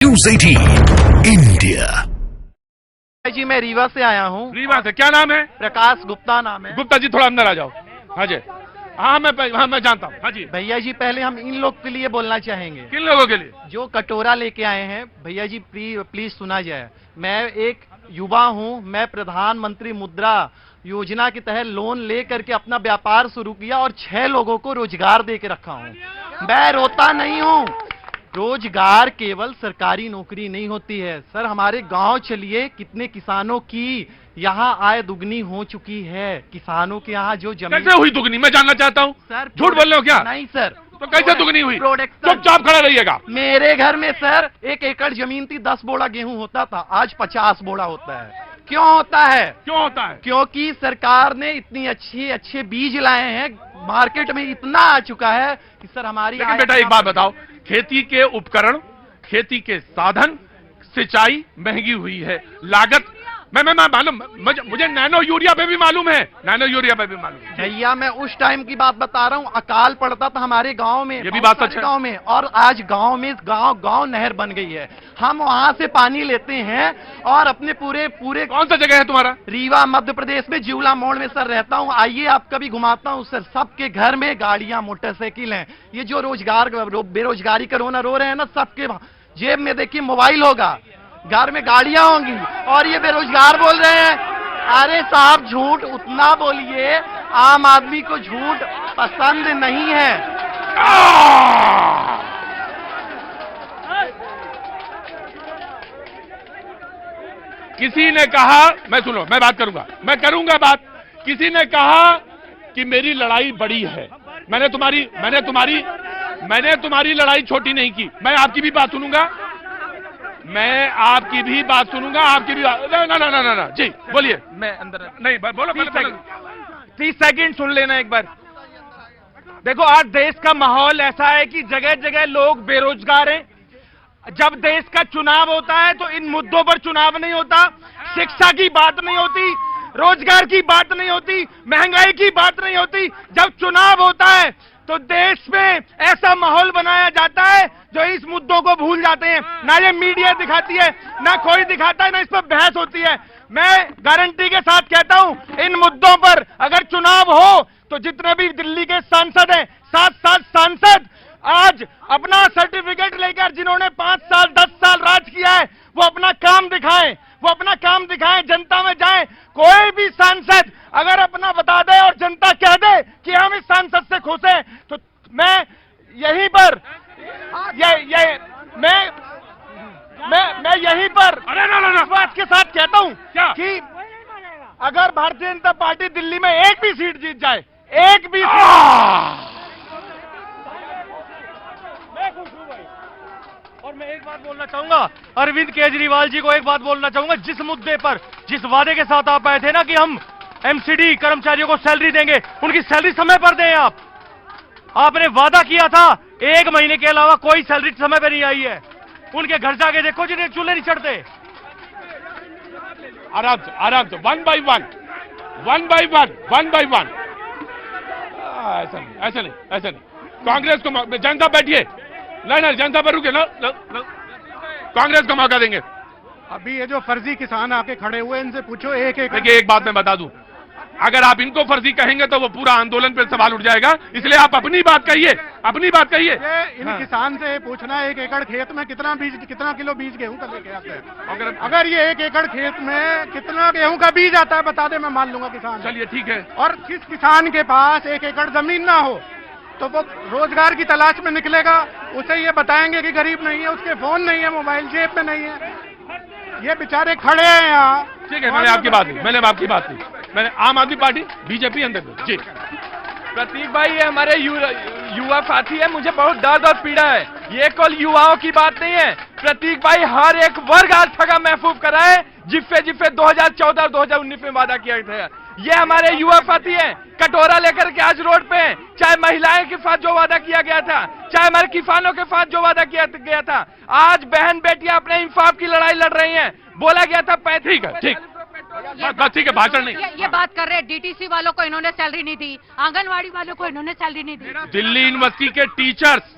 News 18 India. जी मैं रीवा से आया हूँ। रीवा से क्या नाम है? प्रकाश गुप्ता नाम है। गुप्ता जी थोड़ा अंदर आ जाओ। हाँ जी, हाँ मैं जानता हूँ। हाँ जी भैया जी पहले हम इन लोग के लिए बोलना चाहेंगे। किन लोगों के लिए? जो कटोरा लेके आए हैं भैया जी, प्लीज सुना जाए। मैं एक युवा हूँ, मैं प्रधानमंत्री मुद्रा योजना के तहत लोन ले करके अपना व्यापार शुरू किया और 6 लोगों को रोजगार दे के रखा हूँ। मैं रोता नहीं हूँ। रोजगार केवल सरकारी नौकरी नहीं होती है सर। हमारे गांव चलिए, कितने किसानों की यहाँ आय दुगनी हो चुकी है। किसानों के यहाँ जो जमीन कैसे हुई दुगनी, मैं जानना चाहता हूँ। सर झूठ बोल रहे हो क्या? नहीं सर। तो कैसे दुगनी हुई? प्रोडक्शन। चुपचाप खड़ा रहिएगा। मेरे घर में सर 1 एकड़ जमीन थी, 10 बोरा गेहूं होता था, आज 50 बोरा होता है। क्यों होता है? क्यों होता है? क्योंकि सरकार ने इतनी अच्छे बीज लाए हैं, मार्केट में इतना आ चुका है कि सर हमारी। लेकिन बेटा एक बात बताओ, खेती के उपकरण, खेती के साधन, सिंचाई महंगी हुई है, लागत मैं मालूम, मुझे नैनो यूरिया पे भी मालूम है, नैनो यूरिया पे भी मालूम है। भैया मैं उस टाइम की बात बता रहा हूँ, अकाल पड़ता था हमारे गांव में। ये भी बात सच है। गांव में, और आज गांव में गांव नहर बन गई है। हम वहां से पानी लेते हैं और अपने पूरे कौन सा जगह है तुम्हारा? रीवा मध्य प्रदेश में जिवला मोड़ में सर रहता हूँ। आइए आप कभी घुमाता हूँ सर। सबके घर में गाड़ियां, मोटरसाइकिल हैं। ये जो बेरोजगारी कोरोना रो रहे हैं ना, सबके जेब में देखिए मोबाइल होगा, घर में गाड़ियां होंगी, और ये बेरोजगार बोल रहे हैं। अरे साहब झूठ उतना बोलिए, आम आदमी को झूठ पसंद नहीं है। किसी ने कहा, मैं सुनो, मैं बात करूंगा, मैं करूंगा बात। किसी ने कहा कि मेरी लड़ाई बड़ी है। मैंने तुम्हारी लड़ाई छोटी नहीं की। मैं आपकी भी बात सुनूंगा, मैं आपकी भी बात सुनूंगा, आपकी भी ना जी बोलिए। मैं अंदर नहीं बोलो, 30 सेकंड सुन लेना एक बार। देखो आज देश का माहौल ऐसा है कि जगह जगह लोग बेरोजगार हैं। जब देश का चुनाव होता है तो इन मुद्दों पर चुनाव नहीं होता, शिक्षा की बात नहीं होती, रोजगार की बात नहीं होती, महंगाई की बात नहीं होती। जब चुनाव होता है तो देश में ऐसा माहौल बनाया जाता है जो इस मुद्दों को भूल जाते हैं। ना ये मीडिया दिखाती है, ना कोई दिखाता है, ना इस पर बहस होती है। मैं गारंटी के साथ कहता हूं, इन मुद्दों पर अगर चुनाव हो तो जितने भी दिल्ली के सांसद हैं, 7 सांसद आज अपना सर्टिफिकेट लेकर, जिन्होंने 5 साल 10 साल राज किया है, वो अपना काम दिखाएं, जनता में जाएं। कोई भी सांसद अगर अपना बता दे और जनता कह दे कि हम इस सांसद से खुश हैं, तो मैं यहीं पर मैं यहीं पर इस बात के साथ कहता हूं कि अगर भारतीय जनता पार्टी दिल्ली में एक भी सीट जीत जाए, एक भी सीट, मैं खुश हूं भाई। और मैं एक बात बोलना चाहूंगा, अरविंद केजरीवाल जी को एक बात बोलना चाहूंगा। जिस मुद्दे पर, जिस वादे के साथ आप आए थे ना कि हम एमसीडी कर्मचारियों को सैलरी देंगे, उनकी सैलरी समय पर दें। आपने वादा किया था, 1 महीने के अलावा कोई सैलरी समय पर नहीं आई है। उनके घर जाके देखो जिन्हें चूल्हे नहीं चढ़ते। आराम से, वन बाई वन। ऐसा नहीं। कांग्रेस को जनता बैठिए, नहीं जनता पर रुके ना, कांग्रेस को मौका देंगे। अभी ये जो फर्जी किसान आके खड़े हुए, इनसे पूछो एक देखिए एक बात मैं बता दूं, अगर आप इनको फर्जी कहेंगे तो वो पूरा आंदोलन पर सवाल उठ जाएगा। इसलिए आप अपनी बात कहिए। इन किसान से पूछना, 1 एकड़ खेत में कितना किलो बीज गेहूं का लेके आते हैं? अगर ये 1 एकड़ खेत में कितना गेहूं का बीज आता है बता दे, मैं मान लूंगा किसान। चलिए ठीक है। और किस किसान के पास 1 एकड़ जमीन ना हो तो वो रोजगार की तलाश में निकलेगा। उसे ये बताएंगे कि गरीब नहीं है, उसके फोन नहीं है, मोबाइल जेब में नहीं है, ये बेचारे खड़े हैं यहाँ। ठीक है, मैंने आपकी बात की। मैंने आम आदमी पार्टी, बीजेपी अंदर जी। प्रतीक भाई, ये हमारे युवा साथी है, मुझे बहुत दर्द और पीड़ा है। ये केवल युवाओं की बात नहीं है प्रतीक भाई, हर एक वर्ग आज ठगा महसूस कर रहा है, जिससे 2014 और 2019 में वादा किया था। ये हमारे युवा साथी है, कटोरा लेकर के आज रोड पे हैं। चाहे महिलाएं के साथ जो वादा किया गया था, चाहे हमारे किसानों के साथ जो वादा किया गया था, आज बहन बेटियां अपने इंसाफ की लड़ाई लड़ रही हैं। बोला गया था 35। ठीक है, भाषण नहीं। ये बात कर रहे हैं, डीटीसी वालों को इन्होंने सैलरी नहीं दी, आंगनवाड़ी वालों को इन्होंने सैलरी नहीं दी। दिल्ली यूनिवर्सिटी के टीचर्स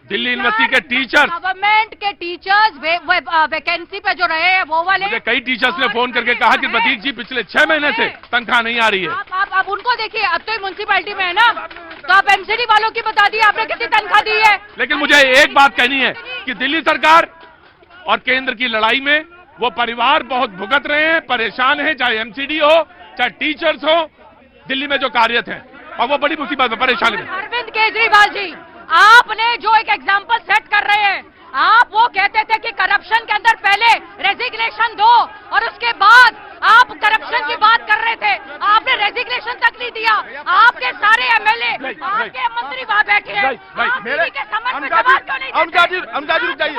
दिल्ली यूनिवर्सिटी के टीचर्स, गवर्नमेंट के टीचर्स वैकेंसी पे जो रहे हैं वो वाले, मुझे कई टीचर्स ने फोन करके कहा कि प्रतीक जी पिछले 6 महीने से तनख्वाह नहीं आ रही है। आप उनको देखिए, अब तो म्युनिसिपैलिटी में है ना, तो आप एमसीडी वालों की बता दी आपने कितनी तनख्वाह दी है। लेकिन मुझे एक बात कहनी है कि दिल्ली सरकार और केंद्र की लड़ाई में वो परिवार बहुत भुगत रहे हैं, परेशान हैं, चाहे एमसीडी हो चाहे टीचर्स हो, दिल्ली में जो कार्यरत हैं, और वो बड़ी मुसीबत में, परेशानी में। अरविंद केजरीवाल जी, आपने जो एक एग्जाम्पल सेट कर रहे हैं, आप वो कहते थे कि करप्शन के अंदर पहले रेजिग्नेशन दो और उसके बाद आप करप्शन की बात कर रहे थे, आपने रेजिग्नेशन तक नहीं दिया। आपके सारे एमएलए, आपके मंत्री वहां बैठे हैं, आप दिल्ली के समझ में सवाल क्यों नहीं देते? अमजादी रुक जाइए।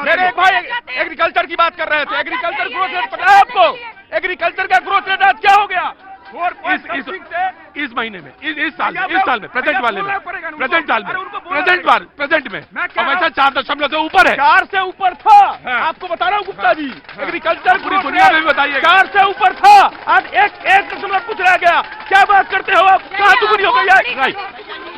मेरे एक भाई एग्रीकल्चर की बात कर रहे थे। एग्रीकल्चर ग्रोथ रेट पता है आपको? एग्रीकल्चर का ग्रोथ रेट आज क्या हो गया? इस महीने में, इस साल में, प्रेजेंट वाले में, प्रेजेंट में, और वैसा 4 से ऊपर है। 4 से ऊपर था। आपको बता रहा हूँ गुप्ता जी, एग्रीकल्चर पूरी दुनिया में भी बताइए। 4 से ऊपर था, आज 1 कुछ रह गया। क्या बात करते हो आप? कहाँ दुगुनी हो गई?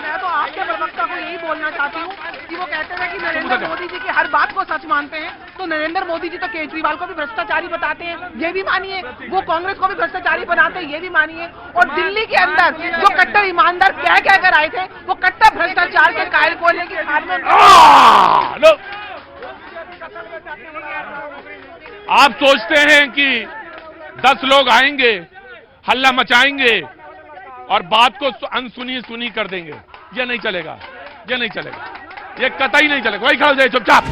मैं तो आपके प्रवक्ता को यही बोलना चाहती हूँ कि वो कहते हैं कि नरेंद्र मोदी जी की हर बात को सच मानते हैं, तो नरेंद्र मोदी जी तो केजरीवाल को भी भ्रष्टाचारी बताते हैं, ये भी मानिए। वो कांग्रेस को भी भ्रष्टाचारी बनाते हैं, ये भी मानिए। और दिल्ली के अंदर जो कट्टर ईमानदार कह कर आए थे, वो कट्टर भ्रष्टाचार के कायल को लेकर खाद में। आप सोचते हैं कि 10 लोग आएंगे, हल्ला मचाएंगे और बात को अनसुनी कर देंगे? ये नहीं चलेगा, ये नहीं चलेगा, ये कतई नहीं चलेगा। वही खड़े हो जाए चुपचाप।